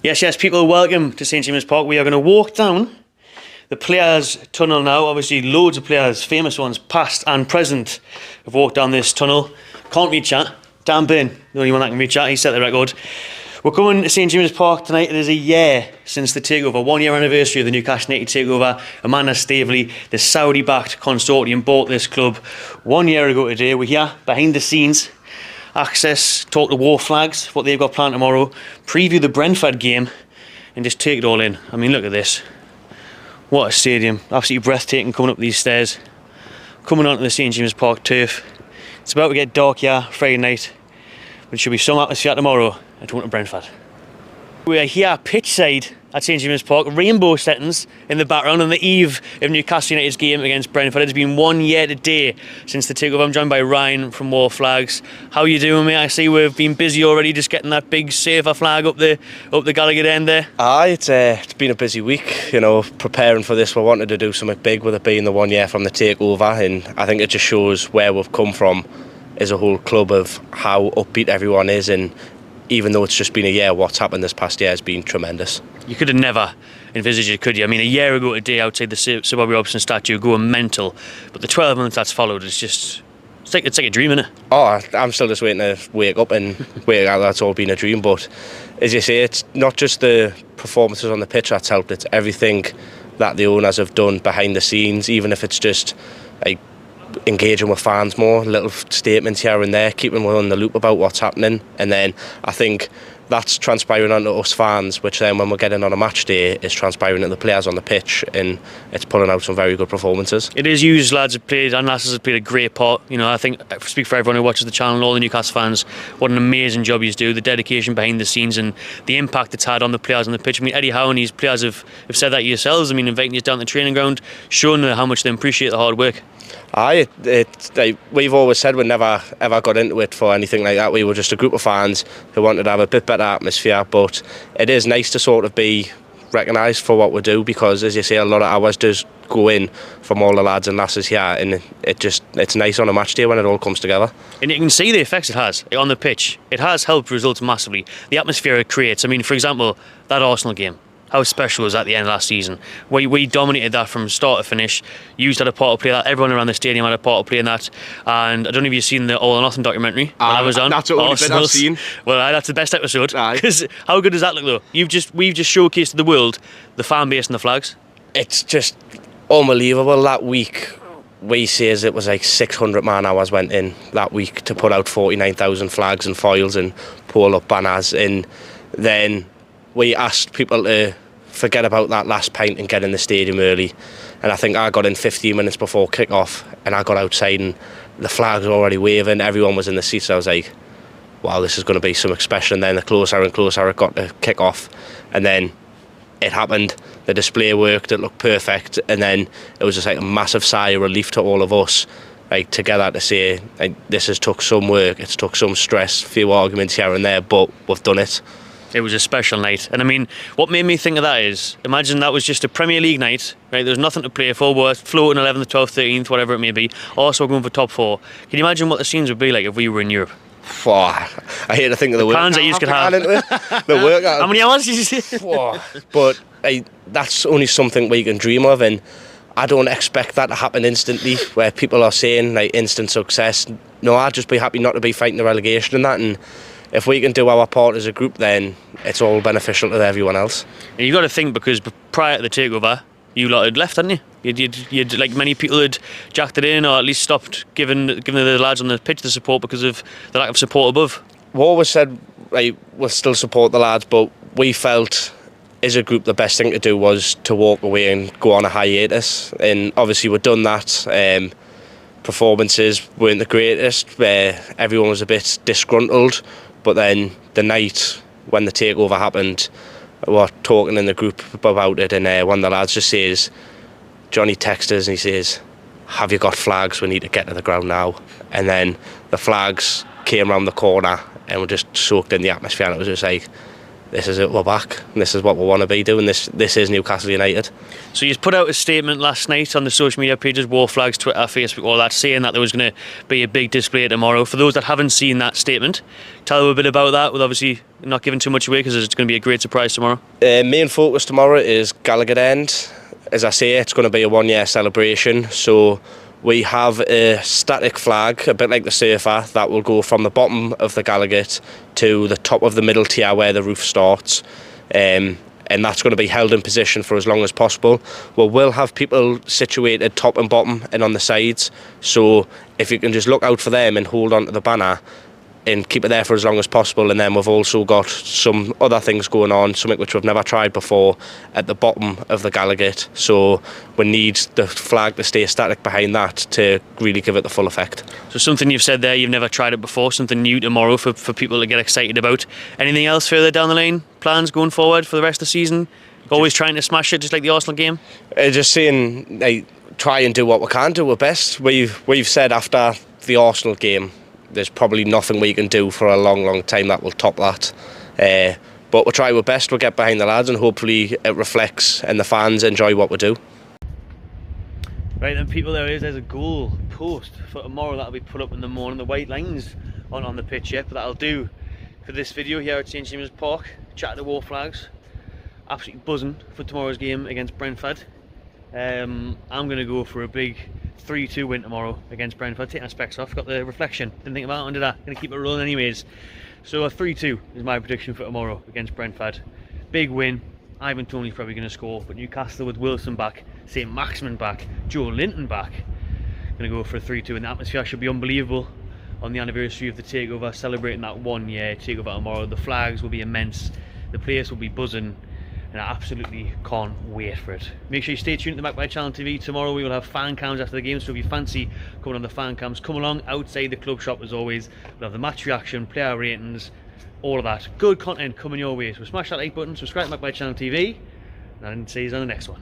Yes, people, welcome to St James's Park. We are going to walk down the players' tunnel now. Obviously, loads of players, famous ones, past and present, have walked down this tunnel. Can't reach that. Dan Byrne, the only one that can reach that. He set the record. We're coming to St James's Park tonight. It is a year since the takeover, 1 year anniversary of the Newcastle takeover. Amanda Staveley, the Saudi-backed consortium, bought this club 1 year ago today. We're here behind the scenes. Access, talk to War Flags, what they've got planned tomorrow, preview the Brentford game, and just take it all in. I mean, look at this. What a stadium. Absolutely breathtaking coming up these stairs. Coming onto the St James's Park turf. It's about to get dark here Friday night, but it should be some atmosphere tomorrow at home to Brentford. We are here pitchside at St James's Park, rainbow settings in the background on the eve of Newcastle United's game against Brentford. It's been 1 year today since the takeover. I'm joined by Ryan from War Flags. How are you doing, mate? I see we've been busy already just getting that big safer flag up the Gallagher end there. Aye, it's been a busy week, preparing for this. We wanted to do something big with it being the 1 year from the takeover, and I think it just shows where we've come from as a whole club of how upbeat everyone is, and even though it's just been a year, what's happened this past year has been tremendous. You could have never envisaged it, could you? I mean, a year ago today outside the Sir Bobby Robson statue going mental, but the 12 months that's followed is just, it's like a dream, isn't it? Oh, I'm still just waiting to wake up and wake out. That's all been a dream. But as you say, it's not just the performances on the pitch that's helped, it's everything that the owners have done behind the scenes, even if it's just like engaging with fans more, little statements here and there, keeping them on the loop about what's happening. And then I think that's transpiring onto us fans, which then when we're getting on a match day is transpiring to the players on the pitch, and it's pulling out some very good performances. It is you lads have played, and lasses have played a great part. I think I speak for everyone who watches the channel and all the Newcastle fans, what an amazing job you do, the dedication behind the scenes and the impact it's had on the players on the pitch. I mean, Eddie Howe and his players have said that yourselves. I mean, inviting you down to the training ground, showing how much they appreciate the hard work. Aye, we've always said we never ever got into it for anything like that. We were just a group of fans who wanted to have a bit better atmosphere, but it is nice to sort of be recognised for what we do, because as you say, a lot of hours does go in from all the lads and lasses here, and it's nice on a match day when it all comes together. And you can see the effects it has on the pitch. It has helped results massively. The atmosphere it creates. I mean, for example, that Arsenal game. How special was that at the end of last season? We dominated that from start to finish. Used had a part to play that. Everyone around the stadium had a part to play in that. And I don't know if you've seen the All or Nothing documentary that I was on. That's the only bit I've seen. Well, that's the best episode. Because how good does that look, though? We've just showcased to the world the fan base and the flags. It's just unbelievable. That week, we says it was like 600 man hours went in that week to put out 49,000 flags and foils and pull up banners, and then we asked people to forget about that last pint and get in the stadium early. And I think I got in 15 minutes before kick-off, and I got outside and the flags were already waving, everyone was in the seats. I was like, wow, this is going to be something special. And then the closer and closer it got to kick-off, and then it happened. The display worked, it looked perfect, and then it was just like a massive sigh of relief to all of us, like together, to say, like, this has took some work, it's took some stress, a few arguments here and there, but we've done it. It was a special night. And I mean, what made me think of that is, imagine that was just a Premier League night, right? There was nothing to play for, we're floating 11th, 12th, 13th, whatever it may be, also going for top four. Can you imagine what the scenes would be like if we were in Europe? Oh, I hate to think of the work that you could have. The work. How many hours did you say? But that's only something we can dream of, and I don't expect that to happen instantly, where people are saying like instant success. No, I'd just be happy not to be fighting the relegation and that, and if we can do our part as a group, then it's all beneficial to everyone else. And you've got to think, because prior to the takeover, you lot had left, hadn't you? You'd like many people had jacked it in, or at least stopped giving the lads on the pitch the support because of the lack of support above. We always said, like, we'll still support the lads, but we felt as a group the best thing to do was to walk away and go on a hiatus. And obviously we've done that. Performances weren't the greatest, where everyone was a bit disgruntled. But then the night when the takeover happened, we were talking in the group about it, and one of the lads just says, Johnny texted us and he says, have you got flags? We need to get to the ground now. And then the flags came around the corner and we just soaked in the atmosphere, and it was just like, this is it, we're back. And this is what we want to be doing. This is Newcastle United. So you put out a statement last night on the social media pages, War Flags, Twitter, Facebook, all that, saying that there was going to be a big display tomorrow. For those that haven't seen that statement, tell them a bit about that, with obviously not giving too much away because it's going to be a great surprise tomorrow. Main focus tomorrow is Gallagher End. As I say, it's going to be a 1 year celebration. So we have a static flag, a bit like the surfer, that will go from the bottom of the Gallagher to the top of the middle tier where the roof starts. And that's going to be held in position for as long as possible. We will have people situated top and bottom and on the sides. So if you can just look out for them and hold on to the banner and keep it there for as long as possible. And then we've also got some other things going on, something which we've never tried before, at the bottom of the Gallagher. So we need the flag to stay static behind that to really give it the full effect. So something you've said there, you've never tried it before, something new tomorrow for people to get excited about. Anything else further down the line, plans going forward for the rest of the season? Always trying to smash it, just like the Arsenal game? Just saying, try and do what we can do our best. We've said after the Arsenal game, there's probably nothing we can do for a long time that will top that. But we'll try our best, we'll get behind the lads, and hopefully it reflects and the fans enjoy what we do. Right then people, there's a goal post for tomorrow that'll be put up in the morning. The white lines on the pitch yet, but that'll do for this video here at St James's Park. Chat to War Flags. Absolutely buzzing for tomorrow's game against Brentford. I'm going to go for a big 3-2 win tomorrow against Brentford. Taking my specs off, got the reflection, didn't think about it under that. Going to keep it rolling anyways. So a 3-2 is my prediction for tomorrow against Brentford. Big win. Ivan Toney's probably going to score, but Newcastle with Wilson back, St Maximin back, Joe Linton back. Going to go for a 3-2, and the atmosphere should be unbelievable on the anniversary of the Takeover, celebrating that 1 year Takeover tomorrow. The flags will be immense, the place will be buzzing, and I absolutely can't wait for it. Make sure you stay tuned to the McBride Channel TV. Tomorrow we will have fan cams after the game, so if you fancy coming on the fan cams, come along outside the club shop as always. We'll have the match reaction, player ratings, all of that. Good content coming your way. So smash that like button, subscribe to McBride Channel TV, and I'll see you on the next one.